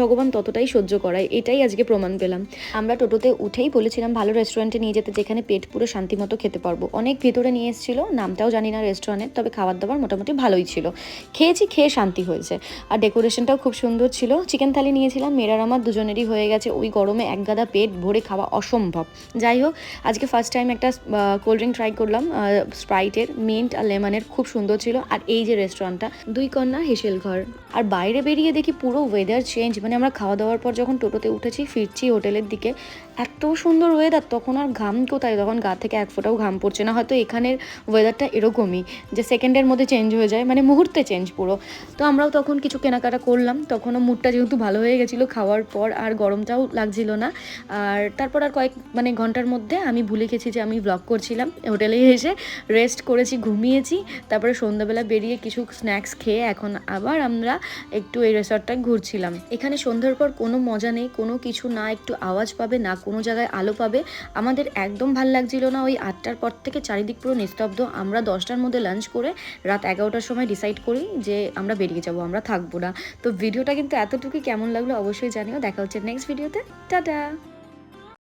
ভগবান ততটাই সহ্য করায়, এটাই আজকে প্রমাণ পেলাম। আমরা টোটোতে উঠেই বলেছিলাম ভালো রেস্টুরেন্টে নিয়ে যেতে, যেখানে পেট পুরো শান্তিমতো খেতে পারবো। অনেক ভেতরে নিয়ে এসেছিলো, নামটাও জানি না রেস্টুরেন্টের, তবে খাবার দাবার মোটামুটি ভালোই ছিল, খেয়েছি, খেয়ে শান্তি হয়েছে। আর ডেকোরেশনটাও খুব সুন্দর ছিল। চিকেন থালি নিয়েছিলাম, মেয়েরার আমার দুজনেরই হয়ে গেছে, ওই গরমে এক গাদা পেট ভরে খাওয়া অসম্ভব। যাই হোক, আজকে ফার্স্ট টাইম একটা কোল্ড ড্রিঙ্ক ট্রাই করলাম, স্প্রাইটের মিন্ট আর লেমনের, খুব সুন্দর ছিল। আর এই যে রেস্টুরেন্টটা, দুই কন্যা হেসেল ঘর। আর বাইরে বেরিয়ে দেখি পুরো ওয়েদার চেঞ্জ, মানে আমরা খাওয়া দাওয়ার পর যখন টোটোতে উঠেছি ফিরছি হোটেলের দিকে, এত সুন্দর ওয়েদার, তখন আর ঘাম কোথায়, তখন গা থেকে এক ফোঁটাও ঘাম পড়ছে না। হয়তো এখানের ওয়েদারটা এরকমই যে সেকেন্ডের মধ্যে চেঞ্জ হয়ে যায়, মানে মুহূর্তে চেঞ্জ পুরো। তো আমরাও তখন কিছু কেনাকাটা করলাম, তখনও মুডটা যেহেতু ভালো হয়ে গেছিলো খাওয়ার পর, আর গরমটাও লাগছিল না। আর তারপর আর কয়েক ঘন্টার মধ্যে আমি ভুলে গেছি যে আমি ব্লগ করছিলাম। হোটেলে এসে রেস্ট করেছি, ঘুমিয়েছি, তারপরে সন্ধ্যাবেলা বেরিয়ে কিছু স্ন্যাক্স খেয়ে এখন আবার আমরা একটু এই রিসর্টটায় ঘুরছিলাম। এখানে সন্ধ্যার পর কোনো মজা নেই, কোনো কিছু না, একটু আওয়াজ পাবে না, কোনো জায়গায় আলো পাবে। আমাদের একদম ভাল লাগছিল না। ওই 8টার পর থেকে চারিদিক পুরো নিস্তব্ধ। আমরা 10টার মধ্যে লাঞ্চ করে রাত 11টার সময় ডিসাইড করি যে আমরা বেরিয়ে যাবো, আমরা থাকবো না। তো ভিডিওটা কিন্তু এতটুকুই, কেমন লাগলো অবশ্যই জানিও। দেখা হচ্ছে নেক্সট ভিডিওতে, টাটা।